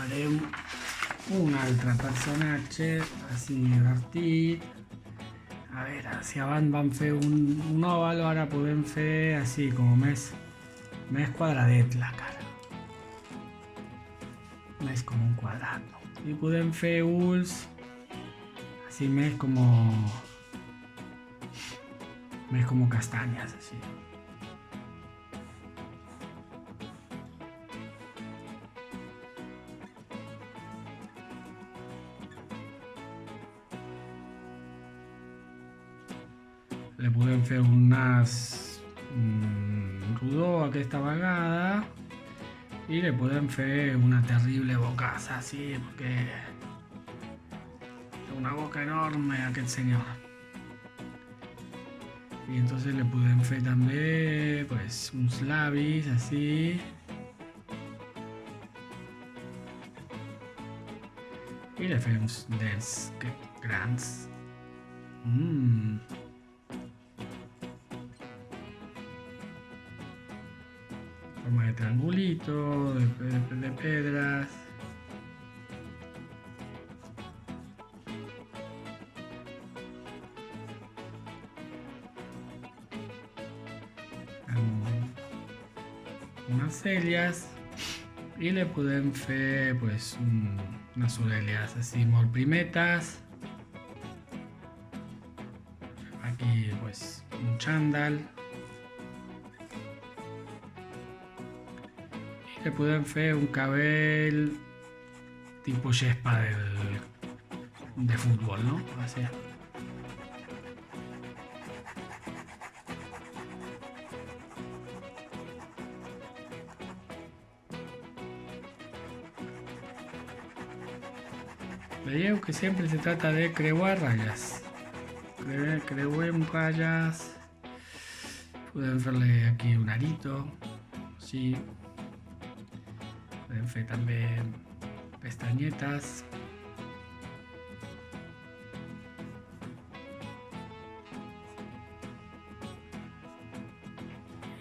farem un altre personatge així divertit. A veure, si abans vam fer un òvalo, ara podem fer així com més quadradet la cara, més com un quadrat, no? I podem fer ulls així més com castanyes, així. Le podem fer un nas rodó aquesta vegada i le podem fer una terrible bocaza, sí, perquè té una boca enorme aquest senyor. Y entonces le podem fer també pues, uns llavis així. I le fem uns dents grans. Forma de triangulito, de pedras. Unas celles i le podem fer pues, unes orelles així molt primetes. Aquí pues, un xandall. I le podem fer un cabell tipus gespa de futbol, no? Així. Veieu que sempre se trata de creuar ratlles. Creuem ratlles. Podem fer-li aquí un arito. Sí. Podem fer també pestanyetes.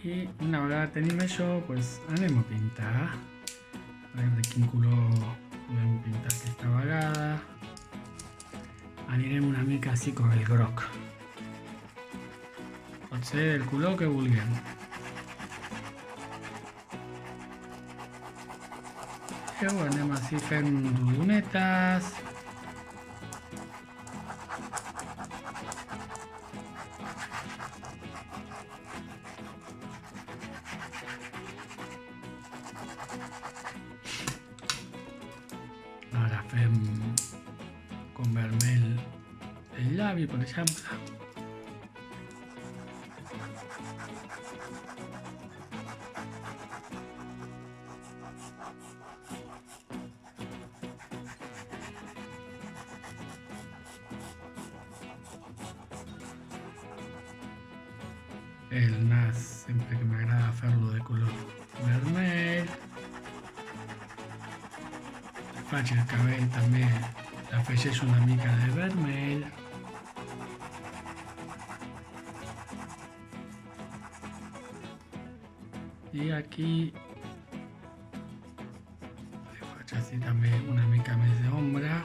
I una vegada tenim això, pues, anem a pintar. A veure de quin color podem pintar aquesta vegada. Anirem una mica així com el groc. Pot ser el color que vulguem. Anem així fent rodonetes. Ara fem con vermell el llavi, per exemple. El nas, sempre que m'agrada fer-lo de color vermell. Faig el cabell també, l'afegeix una mica de vermell. I aquí faig així també una mica més d'ombra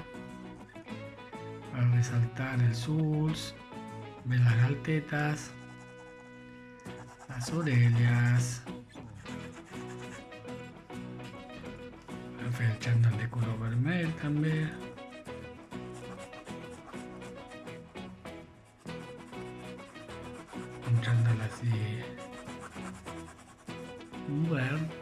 per ressaltar els ulls, bé les galtetes, les orelles. Fer el xandall de color vermell també. Un xandall així verd.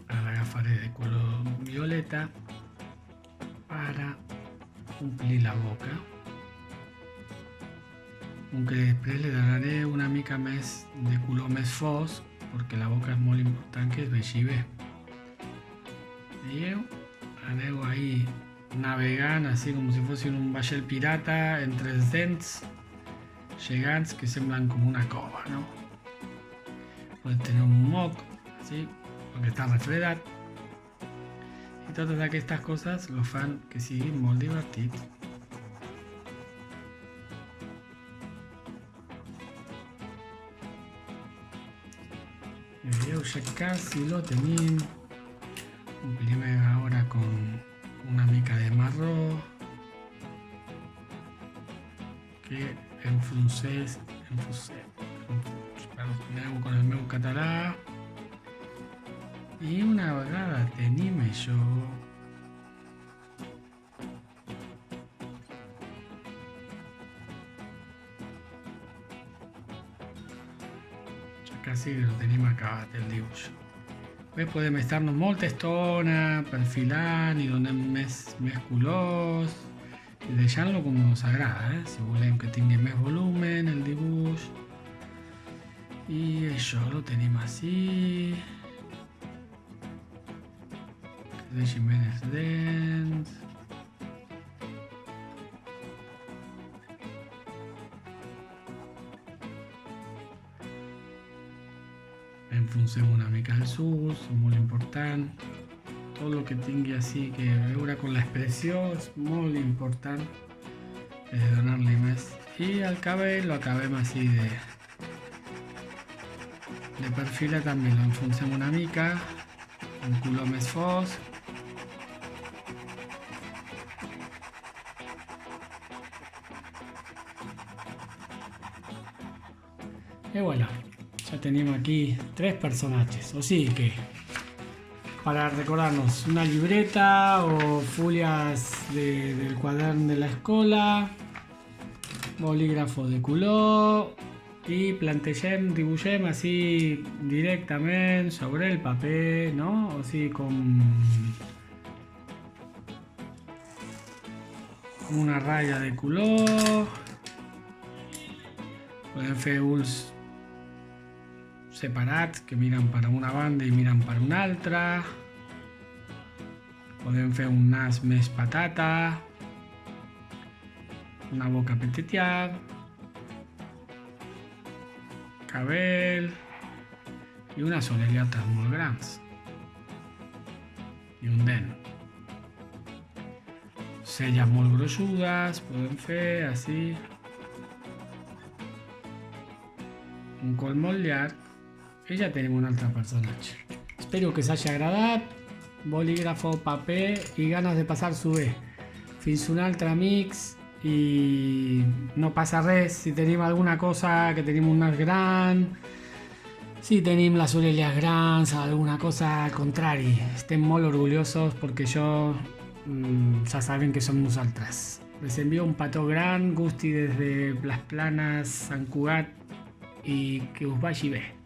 Ara l'agafaré de color violeta para omplir la boca. Aunque després li donaré una mica més de color més fosc, perquè la boca és molt important que es vegi bé. Veieu? Aneu ahí navegant, així com si fossin un vaixell pirata, entre els dents gegants que semblen com una cova, no? Pot tenir un moc, així, perquè està refredat. I totes aquestes coses lo fan que sigui molt divertit. ya casi lo tenim. Omplim ahora con una mica de marró que enfonsés con el meu català, i una vegada tenim això ja quasi lo tenim acabat el dibuix. Després podem estar-nos molta estona perfilant i donant més colors i deixant-lo com ens agrada, si volem que tingui més volumen el dibuix. I això lo tenim així, que deixin bé els dents. Enfonsem una mica els ulls, molt important. Tot el que tingui així que veure con l'expressió és molt important, donar-li més. I el cabell lo acabem així de perfilar també, lo enfonsem una mica, un color més fosc. Y voilà, ya tenemos aquí 3 personajes. O sí que, para recordarnos, una libreta o folias del cuaderno de la escuela, bolígrafo de color, y plantegem, dibuixem así directamente sobre el papel, ¿no? O sí, con una raya de color. Podem fer ulls separats que miren per una banda i miren per una altra. Podem fer un nas més patata, una boca petita, cabell i unes orelletes molt grans i un dent. Celles molt gruixudes, podem fer així. Un coll molt llarg i ja tenim un altre personatge. Espero que us hagi agradat. Bolígrafo, paper i ganes de passar-s'ho bé. Fins un altre, amics, i no passa res si tenim alguna cosa, que tenim un nas gran, si tenim les orelles grans, alguna cosa al contrari. Estem molt orgullosos perquè això ja saben que som nosaltres. Les envio un petó gran, Gusti des de les Planes, Sant Cugat, i que us vagi bé.